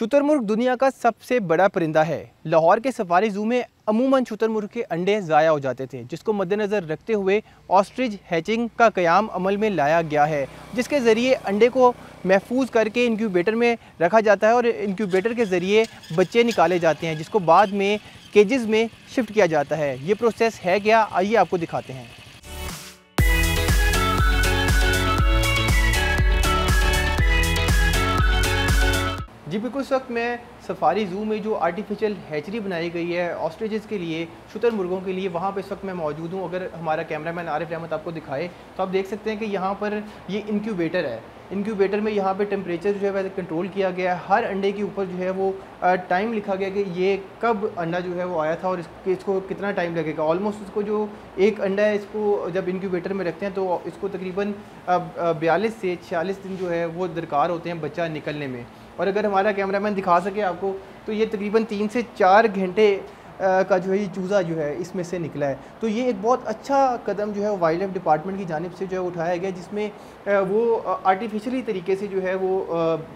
शुतुरमुर्ग दुनिया का सबसे बड़ा परिंदा है। लाहौर के सफारी ज़ू में अमूमन शुतुरमुर्ग के अंडे ज़ाया हो जाते थे, जिसको मद्देनज़र रखते हुए ऑस्ट्रिच हैचिंग का क़याम अमल में लाया गया है, जिसके ज़रिए अंडे को महफूज करके इंक्यूबेटर में रखा जाता है और इंक्यूबेटर के ज़रिए बच्चे निकाले जाते हैं, जिसको बाद में केजेस में शिफ्ट किया जाता है। ये प्रोसेस है क्या, आइए आपको दिखाते हैं। जी बिल्कुल, इस वक्त मैं सफारी ज़ू में जो आर्टिफिशियल हैचरी बनाई गई है ऑस्ट्रिचेस के लिए, शुतुरमुर्गों के लिए, वहाँ पे इस वक्त मैं मौजूद हूँ। अगर हमारा कैमरामैन आरिफ रहमत आपको दिखाए तो आप देख सकते हैं कि यहाँ पर ये इंक्यूबेटर है। इंक्यूबेटर में यहाँ पे टेम्परेचर जो है वह कंट्रोल किया गया है। हर अंडे के ऊपर जो है वो टाइम लिखा गया कि ये कब अंडा जो है वो आया था और इसको कितना टाइम लगेगा। ऑलमोस्ट इसको जो एक अंडा है, इसको जब इंक्यूबेटर में रखते हैं तो इसको तकरीबन 42 से 46 दिन जो है वो दरकार होते हैं बच्चा निकलने में। और अगर हमारा कैमरामैन दिखा सके आपको तो ये तकरीबन 3 से 4 घंटे का जो है ये चूज़ा जो है इसमें से निकला है। तो ये एक बहुत अच्छा कदम जो है वाइल्ड लाइफ डिपार्टमेंट की जानिब से जो है उठाया गया, जिसमें वो आर्टिफिशियली तरीके से जो है वो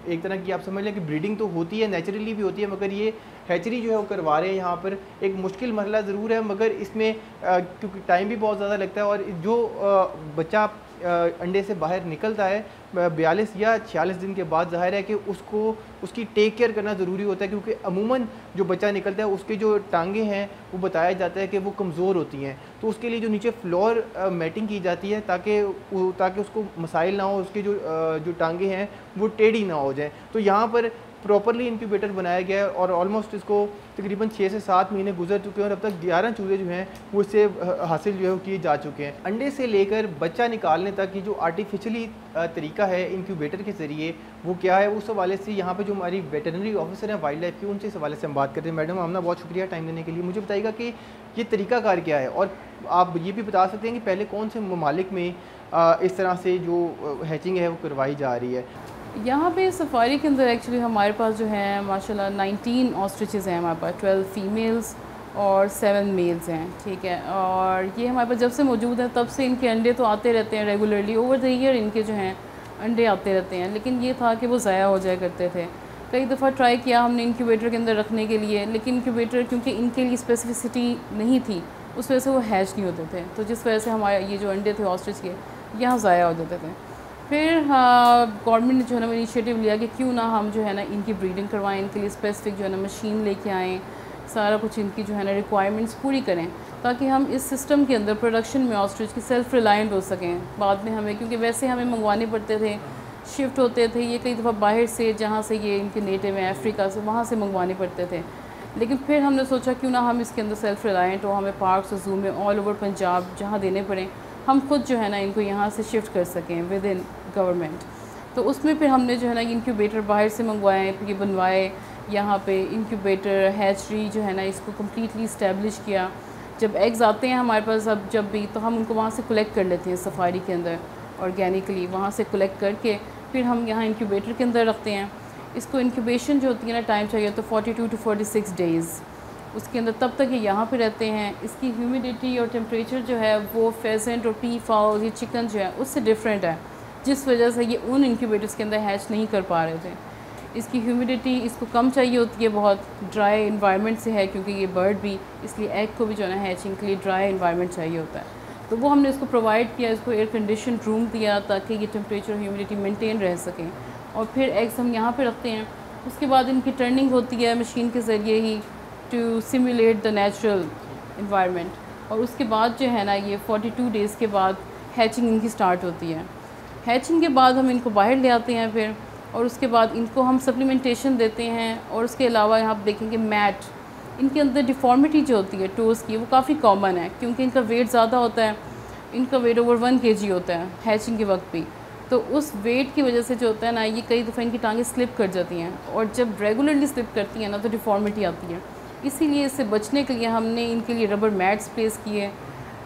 एक तरह की आप समझ लें कि ब्रीडिंग तो होती है, नेचुरली भी होती है, मगर ये हैचरी जो है वो करवा रहे हैं यहाँ पर। एक मुश्किल मरला ज़रूर है, मगर इसमें क्योंकि टाइम भी बहुत ज़्यादा लगता है और जो बच्चा अंडे से बाहर निकलता है 42 या 46 दिन के बाद, ज़ाहिर है कि उसकी टेक केयर करना ज़रूरी होता है, क्योंकि अमूमन जो बच्चा निकलता है उसके जो टांगें हैं वो बताया जाता है कि वो कमज़ोर होती हैं। तो उसके लिए जो नीचे फ्लोर मैटिंग की जाती है ताकि उसको मसाइल ना हो, उसके जो टांगें हैं वो टेढ़ी ना हो जाए। तो यहाँ पर प्रॉपरली इंक्यूबेटर बनाया गया है और ऑलमोस्ट इसको तकरीबन 6 से 7 महीने गुजर चुके हैं और अब तक 11 चूज़े जो हैं वो इससे हासिल जो है किए जा चुके हैं। अंडे से लेकर बच्चा निकालने तक की जो आर्टिफिशियली तरीका है इंक्यूबेटर के ज़रिए, वो क्या है, उस हवाले से यहाँ पे जो हमारी वेटरनरी ऑफिसर हैं वाइल्ड लाइफ की, उनसे इस हवाले से हम बात करते हैं। मैडम आमना, बहुत शुक्रिया टाइम देने के लिए। मुझे बताइएगा कि ये तरीकाकार क्या है और आप ये भी बता सकते हैं कि पहले कौन से ममालिक में इस तरह से जो हैचिंग है वो करवाई जा रही है। यहाँ पे सफारी के अंदर एक्चुअली हमारे पास जो है माशाल्लाह 19 ऑस्ट्रिचेस हैं हमारे पास, 12 फीमेल्स और 7 मेल्स हैं, ठीक है। और ये हमारे पास जब से मौजूद हैं तब से इनके अंडे तो आते रहते हैं रेगुलरली, ओवर द ईयर इनके जो हैं अंडे आते रहते हैं। लेकिन ये था कि वो ज़ाया हो जाया करते थे। कई दफ़ा ट्राई किया हमने इंक्यूबेटर के अंदर रखने के लिए, लेकिन इंक्यूबेटर क्योंकि इनके लिए स्पेसिफिसिटी नहीं थी, उस वजह से वो हैच नहीं होते थे, तो जिस वजह से हमारे ये जो अंडे थे ऑस्ट्रिच के यहाँ ज़ाया हो जाते थे। फिर गवर्नमेंट ने जो है ना इनिशिएटिव लिया कि क्यों ना हम जो है ना इनकी ब्रीडिंग करवाएं, इनके लिए स्पेसिफिक जो है ना मशीन लेके आएँ, सारा कुछ इनकी जो है ना रिक्वायरमेंट्स पूरी करें, ताकि हम इस सिस्टम के अंदर प्रोडक्शन में ऑस्ट्रिच की सेल्फ रिलायंट हो सकें बाद में हमें, क्योंकि वैसे हमें मंगवाने पड़ते थे, शिफ्ट होते थे ये कई दफ़ा बाहर से, जहाँ से ये इनके नेटिव हैं अफ्रीका से, वहाँ से मंगवाने पड़ते थे। लेकिन फिर हमने सोचा क्यों ना हम इसके अंदर सेल्फ रिलायंट हो, हमें पार्क्स और ज़ू में ऑल ओवर पंजाब जहाँ देने पड़े, हम खुद जो है ना इनको यहाँ से शिफ्ट कर सकें विद इन गवर्नमेंट। तो उसमें फिर हमने जो है ना इंक्यूबेटर बाहर से मंगवाए, फिर ये बनवाए, यहाँ पे इंक्यूबेटर हैचरी जो है ना इसको कम्प्लीटली इस्टेब्लिश किया। जब एग्स आते हैं हमारे पास अब जब भी, तो हम उनको वहाँ से कलेक्ट कर लेते हैं सफारी के अंदर ऑर्गेनिकली, वहाँ से कलेक्ट करके फिर हम यहाँ इंक्यूबेटर के अंदर रखते हैं। इसको इंक्यूबेशन जो होती है ना टाइम चाहिए तो 42 to 46 डेज़ उसके अंदर, तब तक ये यहाँ पे रहते हैं। इसकी ह्यूमिडिटी और टेम्परेचर जो है वो फेसेंट और पी फाउल, ये चिकन जो है उससे डिफरेंट है, जिस वजह से ये उन इंक्यूबेटर्स के अंदर हैच नहीं कर पा रहे थे। इसकी ह्यूमिडिटी इसको कम चाहिए होती है, बहुत ड्राई इन्वायरमेंट से है क्योंकि ये बर्ड भी, इसलिए एग को भी जो है ना हैचिंग के लिए ड्राई इन्वायरमेंट चाहिए होता है। तो वो हमने इसको प्रोवाइड किया, इसको एयर कंडीशन रूम दिया ताकि ये टेम्परेचर ह्यूमिडिटी मेनटेन रह सकें। और फिर एग्स हम यहाँ पर रखते हैं। उसके बाद इनकी टर्निंग होती है मशीन के ज़रिए ही to simulate the natural environment. और उसके बाद जो है ना ये 42 डेज़ के बाद हैचिंग इनकी स्टार्ट होती है। हैचिंग के बाद हम इनको बाहर ले आते हैं फिर, और उसके बाद इनको हम सप्लीमेंटेशन देते हैं। और उसके अलावा यहाँ आप देखेंगे मैट, इनके अंदर डिफ़ॉर्मिटी जो होती है टोज़ की वो काफ़ी कॉमन है, क्योंकि इनका वेट ज़्यादा होता है, इनका वेट ओवर 1 kg होता है हैचिंग के वक्त भी। तो उस वेट की वजह से जो होता है ना, ये कई दफ़ा इनकी टांगें स्लिप कर जाती हैं, और जब रेगुलरली स्लिप करती हैं ना तो डिफ़ॉर्मिटी आती है। इसीलिए इससे बचने के लिए हमने इनके लिए रबर मैट्स प्लेस किए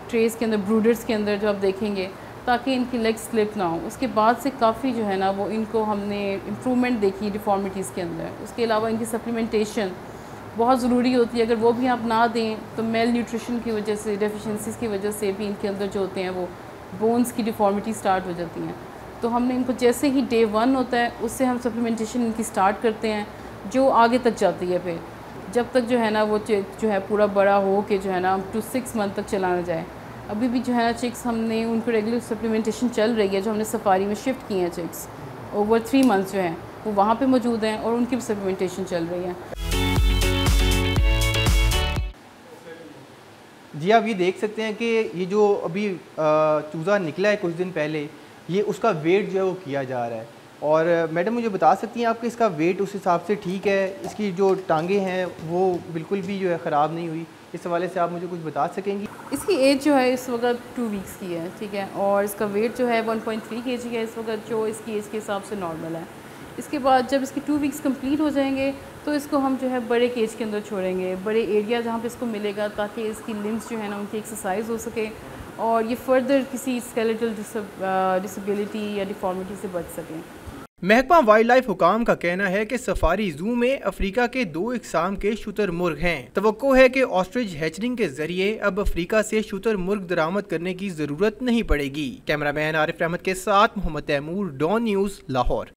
ट्रेस के अंदर, ब्रूडर्स के अंदर जो आप देखेंगे, ताकि इनकी लेग स्लिप ना हो। उसके बाद से काफ़ी जो है ना वो इनको हमने इम्प्रूवमेंट देखी डिफ़ॉर्मिटीज़ के अंदर। उसके अलावा इनकी सप्लीमेंटेशन बहुत ज़रूरी होती है, अगर वो भी आप ना दें तो मेल न्यूट्रिशन की वजह से, डेफिशिएंसीज़ की वजह से भी इनके अंदर जो होते हैं वो बोन्स की डिफ़ॉर्मिटी स्टार्ट हो जाती हैं। तो हमने इनको जैसे ही डे 1 होता है उससे हम सप्लीमेंटेशन इनकी स्टार्ट करते हैं, जो आगे तक जाती है फिर जब तक जो है ना वो जो है पूरा बड़ा हो के जो है ना टू 6 मंथ तक चलाना जाए। अभी भी जो है ना चिक्स हमने उनको रेगुलर सप्लीमेंटेशन चल रही है। जो हमने सफारी में शिफ्ट किए हैं चिक्स ओवर 3 मंथ्स जो हैं वो वहाँ पे मौजूद हैं और उनकी भी सप्लीमेंटेशन चल रही है। जी आप ये देख सकते हैं कि ये जो अभी चूज़ा निकला है कुछ दिन पहले, ये उसका वेट जो है वो किया जा रहा है। और मैडम मुझे बता सकती हैं आप कि इसका वेट उस हिसाब से ठीक है, इसकी जो टांगें हैं वो बिल्कुल भी जो है ख़राब नहीं हुई, इस हवाले से आप मुझे कुछ बता सकेंगी? इसकी एज जो है इस वक्त 2 वीक्स की है, ठीक है, और इसका वेट जो है 1.3 kg है इस वक्त, जो इसकी एज के हिसाब से नॉर्मल है। इसके बाद जब इसकी 2 वीक्स कंप्लीट हो जाएंगे तो इसको हम जो है बड़े केज के अंदर छोड़ेंगे, बड़े एरिया जहाँ पे इसको मिलेगा, ताकि इसकी लिम्स जो है ना उनकी एक्सरसाइज हो सके और ये फर्दर किसी स्केलेटल डिसेबिलिटी या डिफॉर्मिटी से बच सकें। महकमा वाइल्ड लाइफ हुकाम का कहना है कि सफारी जू में अफ्रीका के 2 इकसाम के शुतुरमुर्ग हैं। तवक्को है कि ऑस्ट्रिच हैचरिंग के जरिए अब अफ्रीका से शुतुरमुर्ग दरामद करने की जरूरत नहीं पड़ेगी। कैमरामैन आरिफ रहमत के साथ मोहम्मद तैमूर, डॉन न्यूज़, लाहौर।